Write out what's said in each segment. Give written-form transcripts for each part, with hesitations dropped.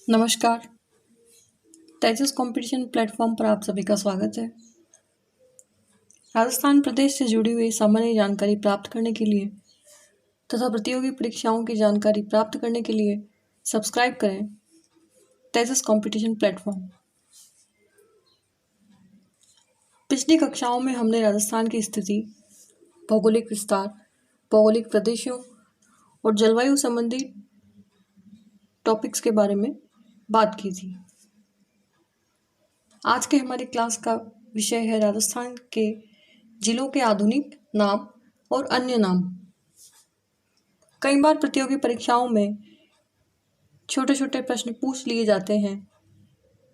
नमस्कार। तेजस competition platform पर आप सभी का स्वागत है। राजस्थान प्रदेश से जुड़ी हुई सामान्य जानकारी प्राप्त करने के लिए तथा प्रतियोगी परीक्षाओं की जानकारी प्राप्त करने के लिए सब्सक्राइब करें तेजस कंपटीशन प्लेटफॉर्म। पिछली कक्षाओं में हमने राजस्थान की स्थिति, भौगोलिक विस्तार, भौगोलिक प्रदेशों और जलवायु संबंधी टॉपिक्स के बारे में बात की थी। आज के हमारी क्लास का विषय है राजस्थान के जिलों के आधुनिक नाम और अन्य नाम। कई बार प्रतियोगी परीक्षाओं में छोटे छोटे प्रश्न पूछ लिए जाते हैं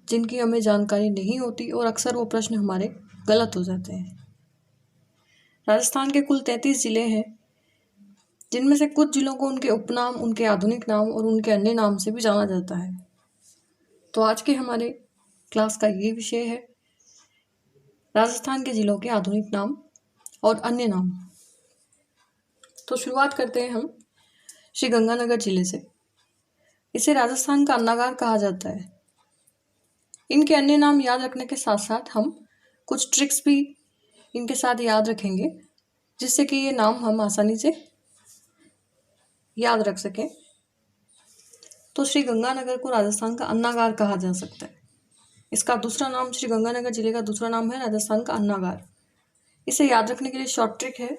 जिनकी हमें जानकारी नहीं होती और अक्सर वो प्रश्न हमारे गलत हो जाते हैं। राजस्थान के कुल 33 जिले हैं, जिनमें से कुछ जिलों को उनके उपनाम, उनके आधुनिक नाम और उनके अन्य नाम से भी जाना जाता है। तो आज के हमारे क्लास का ये विषय है राजस्थान के जिलों के आधुनिक नाम और अन्य नाम। तो शुरुआत करते हैं हम श्री गंगानगर जिले से। इसे राजस्थान का अन्नागार कहा जाता है। इनके अन्य नाम याद रखने के साथ साथ हम कुछ ट्रिक्स भी इनके साथ याद रखेंगे जिससे कि ये नाम हम आसानी से याद रख सकें। तो श्री गंगानगर को राजस्थान का अन्नागार कहा जा सकता है। इसका दूसरा नाम, श्री गंगानगर जिले का दूसरा नाम है राजस्थान का अन्नागार। इसे याद रखने के लिए शॉर्ट ट्रिक है,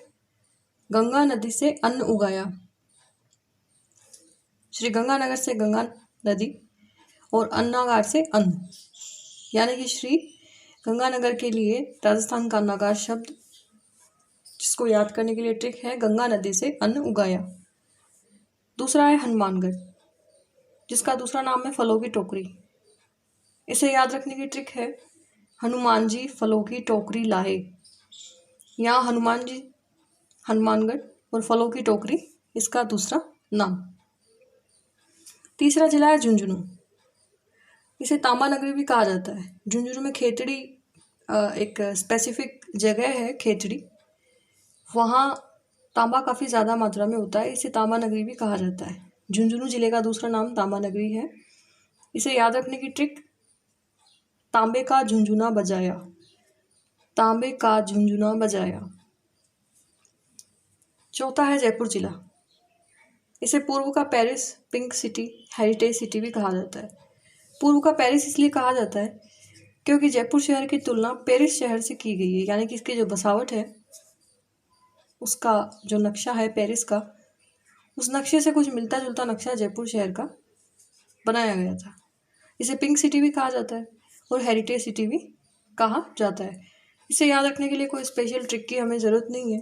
गंगा नदी से अन्न उगाया। श्री गंगानगर से गंगा नदी और अन्नागार से अन्न, यानी कि श्री गंगानगर के लिए राजस्थान का अन्नागार शब्द, जिसको याद करने के लिए ट्रिक है, गंगा नदी से अन्न उगाया। दूसरा है हनुमानगढ़, जिसका दूसरा नाम है फलों की टोकरी। इसे याद रखने की ट्रिक है, हनुमान जी फलों की टोकरी लाए। यहाँ हनुमान जी, हनुमानगढ़ और फलों की टोकरी इसका दूसरा नाम। तीसरा जिला है झुंझुनू। इसे तांबा नगरी भी कहा जाता है। झुंझुनू में खेतड़ी एक स्पेसिफिक जगह है, खेतड़ी, वहाँ तांबा काफ़ी ज़्यादा मात्रा में होता है। इसे तांबा नगरी भी कहा जाता है। झुंझुनू जिले का दूसरा नाम तांबा नगरी है। इसे याद रखने की ट्रिक, तांबे का झुंझुना बजाया। तांबे का झुंझुना बजाया। चौथा है जयपुर जिला। इसे पूर्व का Paris, pink city, heritage city भी कहा जाता है। पूर्व का पेरिस इसलिए कहा जाता है क्योंकि जयपुर शहर की तुलना पेरिस शहर से की गई है, यानी कि इसकी जो बसावट है, उसका जो नक्शा है पेरिस का, उस नक्शे से कुछ मिलता जुलता नक्शा जयपुर शहर का बनाया गया था। इसे पिंक सिटी भी कहा जाता है और हेरिटेज सिटी भी कहा जाता है। इसे याद रखने के लिए कोई स्पेशल ट्रिक की हमें ज़रूरत नहीं है।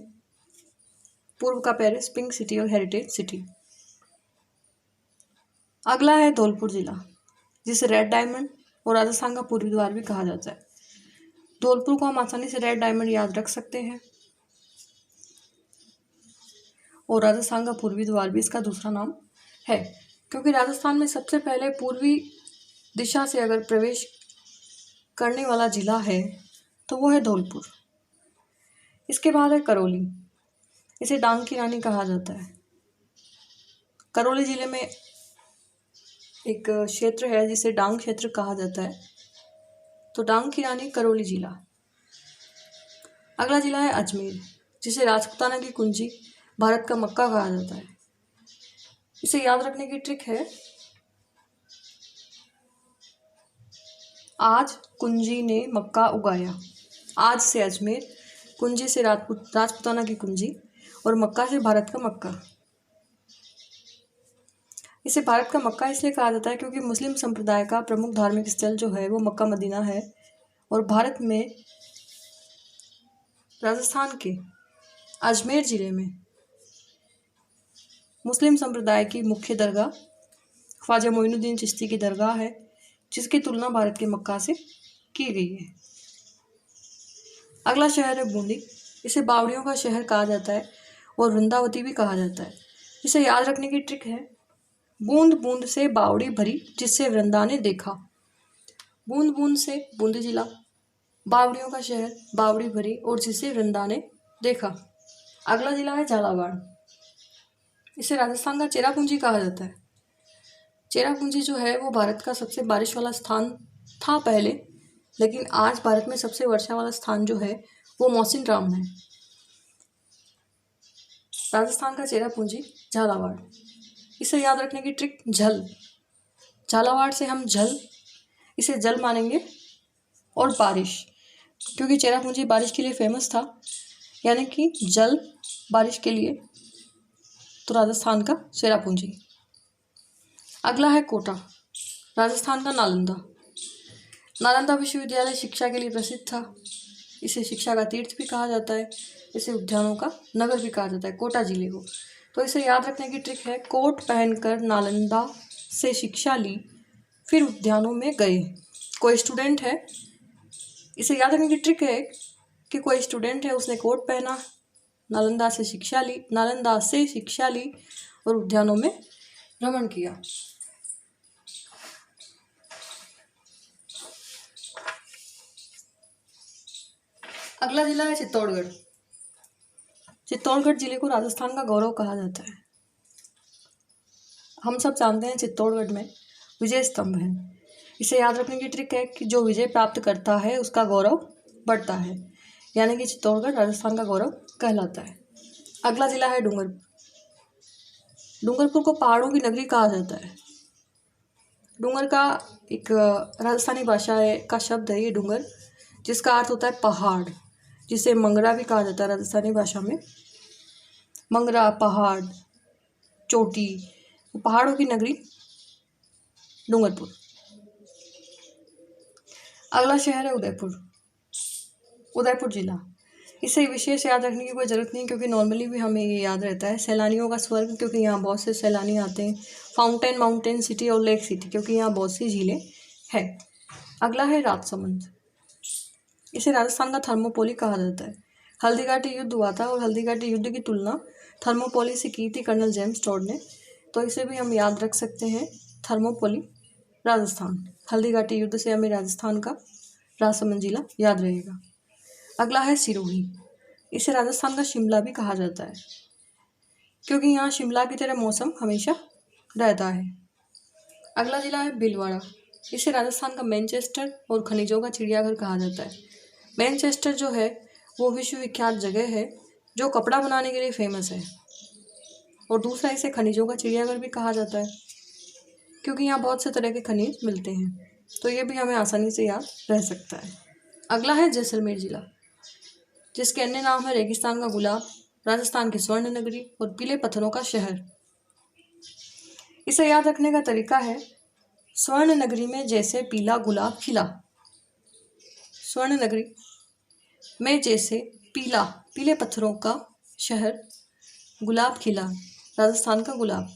पूर्व का पेरिस, पिंक सिटी और हेरिटेज सिटी। अगला है धौलपुर जिला, जिसे रेड डायमंड और राजस्थान का पूर्वी द्वार भी कहा जाता है। धौलपुर को हम आसानी से रेड डायमंड याद रख सकते हैं और राजस्थान का पूर्वी द्वार भी इसका दूसरा नाम है, क्योंकि राजस्थान में सबसे पहले पूर्वी दिशा से अगर प्रवेश करने वाला जिला है तो वो है धौलपुर। इसके बाद है करौली। इसे डांग की रानी कहा जाता है। करौली जिले में एक क्षेत्र है जिसे डांग क्षेत्र कहा जाता है, तो डांग की रानी करौली जिला। अगला जिला है अजमेर, जिसे राजपूताना की कुंजी, भारत का मक्का कहा जाता है। इसे याद रखने की ट्रिक है, आज कुंजी ने मक्का उगाया। आज से अजमेर, कुंजी से राजपूताना की कुंजी और मक्का से भारत का मक्का। इसे भारत का मक्का इसलिए कहा जाता है क्योंकि मुस्लिम संप्रदाय का प्रमुख धार्मिक स्थल जो है वो मक्का मदीना है, और भारत में राजस्थान के अजमेर जिले में मुस्लिम संप्रदाय की मुख्य दरगाह ख्वाजा मोइनुद्दीन चिश्ती की दरगाह है, जिसकी तुलना भारत के मक्का से की गई है। अगला शहर है बूंदी। इसे बावड़ियों का शहर कहा जाता है और वृंदावती भी कहा जाता है। इसे याद रखने की ट्रिक है, बूंद बूंद से बावड़ी भरी जिससे वृंदा ने देखा। बूंद बूंद से बूंदी जिला, बावड़ियों का शहर, बावड़ी भरी और जिसे वृंदा ने देखा। अगला जिला है झालावाड़। इसे राजस्थान का चेरापूंजी कहा जाता है। चेरापूंजी जो है वो भारत का सबसे बारिश वाला स्थान था पहले, लेकिन आज भारत में सबसे वर्षा वाला स्थान जो है वो मौसिनराम है। राजस्थान का चेरापूंजी झालावाड़। इसे याद रखने की ट्रिक झल, झालावाड़ से हम झल, इसे जल मानेंगे, और बारिश, क्योंकि चेरापूंजी बारिश के लिए फेमस था, यानी कि जल बारिश के लिए, तो राजस्थान का चेरापूंजी। अगला है कोटा, राजस्थान का नालंदा। नालंदा विश्वविद्यालय शिक्षा के लिए प्रसिद्ध था। इसे शिक्षा का तीर्थ भी कहा जाता है, इसे उद्यानों का नगर भी कहा जाता है, कोटा जिले को। तो इसे याद रखने की ट्रिक है, कोट पहनकर नालंदा से शिक्षा ली, फिर उद्यानों में गए। कोई स्टूडेंट है, इसे याद रखने की ट्रिक है कि कोई स्टूडेंट है, उसने कोट पहना, नालंदा से शिक्षा ली और उद्यानों में भ्रमण किया। अगला जिला है चित्तौड़गढ़। चित्तौड़गढ़ जिले को राजस्थान का गौरव कहा जाता है। हम सब जानते हैं चित्तौड़गढ़ में विजय स्तंभ है। इसे याद रखने की ट्रिक है कि जो विजय प्राप्त करता है उसका गौरव बढ़ता है, यानी कि चित्तौड़गढ़ राजस्थान का गौरव कहलाता है। अगला जिला है डूंगरपुर। डूंगरपुर को पहाड़ों की नगरी कहा जाता है। डूंगर का एक राजस्थानी भाषा का शब्द है ये डूंगर, जिसका अर्थ होता है पहाड़, जिसे मंगरा भी कहा जाता है राजस्थानी भाषा में। मंगरा, पहाड़, चोटी, पहाड़ों की नगरी डूंगरपुर। अगला शहर है उदयपुर। उदयपुर जिला, इसे विशेष याद रखने की कोई ज़रूरत नहीं, क्योंकि नॉर्मली भी हमें ये याद रहता है। सैलानियों का स्वर्ग, क्योंकि यहाँ बहुत से सैलानी आते हैं। फाउंटेन माउंटेन सिटी और लेक सिटी, क्योंकि यहाँ बहुत सी झीलें हैं। अगला है राजसमंद। इसे राजस्थान का थर्मोपोली कहा जाता है। हल्दीघाटी युद्ध हुआ था और हल्दीघाटी युद्ध की तुलना थर्मोपोली से की थी कर्नल जेम्स टॉड ने, तो इसे भी हम याद रख सकते हैं, थर्मोपोली राजस्थान। हल्दीघाटी युद्ध से हमें राजस्थान का राजसमंद जिला याद रहेगा। अगला है सिरोही। इसे राजस्थान का शिमला भी कहा जाता है, क्योंकि यहाँ शिमला की तरह मौसम हमेशा रहता है। अगला जिला है भीलवाड़ा। इसे राजस्थान का मैनचेस्टर और खनिजों का चिड़ियाघर कहा जाता है। मैनचेस्टर जो है वो विश्वविख्यात जगह है जो कपड़ा बनाने के लिए फेमस है, और दूसरा इसे खनिजों का चिड़ियाघर भी कहा जाता है, क्योंकि यहाँ बहुत से तरह के खनिज मिलते हैं। तो ये भी हमें आसानी से याद रह सकता है। अगला है जैसलमेर जिला, जिसके अन्य नाम है रेगिस्तान का गुलाब, राजस्थान की स्वर्ण नगरी और पीले पत्थरों का शहर। इसे याद रखने का तरीका है, स्वर्ण नगरी में जैसे पीला गुलाब खिला। स्वर्ण नगरी में जैसे पीले पत्थरों का शहर, गुलाब खिला, राजस्थान का गुलाब।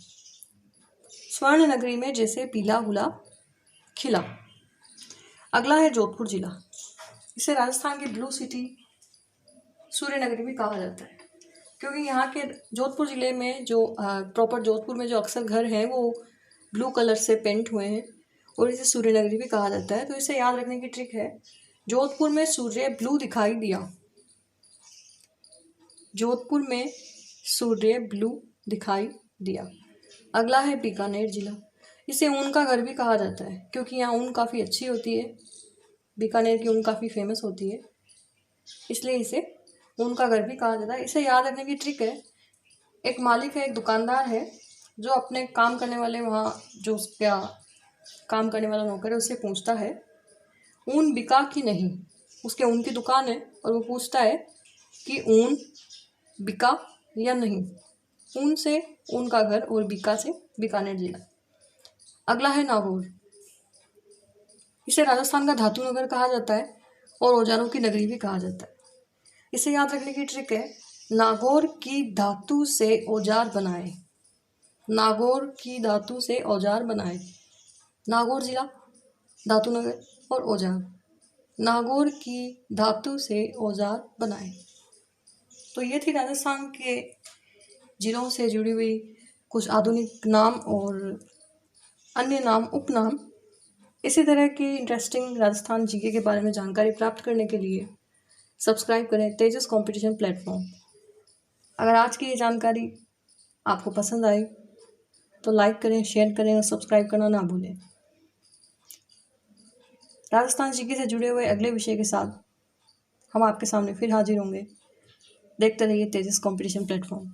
स्वर्ण नगरी में जैसे पीला गुलाब खिला। अगला है जोधपुर जिला। इसे राजस्थान की ब्लू सिटी, सूर्य नगरी भी कहा जाता है, क्योंकि यहाँ के जोधपुर ज़िले में जो प्रॉपर जोधपुर में जो अक्सर घर हैं वो ब्लू कलर से पेंट हुए हैं, और इसे सूर्य नगरी भी कहा जाता है। तो इसे याद रखने की ट्रिक है, जोधपुर में सूर्य ब्लू दिखाई दिया। जोधपुर में सूर्य ब्लू दिखाई दिया। अगला है बीकानेर जिला। इसे ऊन का घर भी कहा जाता है, क्योंकि यहाँ ऊन काफ़ी अच्छी होती है। बीकानेर की ऊन काफ़ी फेमस होती है, इसलिए इसे ऊन का घर भी कहा जाता है। इसे याद रखने की ट्रिक है, एक मालिक है, एक दुकानदार है, जो अपने काम करने वाले, वहाँ जो उसका काम करने वाला नौकर है, उससे पूछता है ऊन बिका कि नहीं। उसके ऊन की दुकान है और वो पूछता है कि ऊन बिका या नहीं। ऊन से ऊन का घर और बिका से बीकानेर जिला। अगला है नागौर। इसे राजस्थान का धातु नगर कहा जाता है और औजारों की नगरी भी कहा जाता है। इसे याद रखने की ट्रिक है, नागौर की धातु से औजार बनाए। नागौर की धातु से औजार बनाए। नागौर जिला, धातु नगर और औजार। नागौर की धातु से औजार बनाए। तो ये थी राजस्थान के जिलों से जुड़ी हुई कुछ आधुनिक नाम और अन्य नाम, उपनाम। इसी तरह की इंटरेस्टिंग राजस्थान जीके के बारे में जानकारी प्राप्त करने के लिए सब्सक्राइब करें तेजस कंपटीशन प्लेटफॉर्म। अगर आज की ये जानकारी आपको पसंद आई तो लाइक करें, शेयर करें और सब्सक्राइब करना ना भूलें। राजस्थान जीके से जुड़े हुए अगले विषय के साथ हम आपके सामने फिर हाजिर होंगे। देखते रहिए तेजस कंपटीशन प्लेटफॉर्म।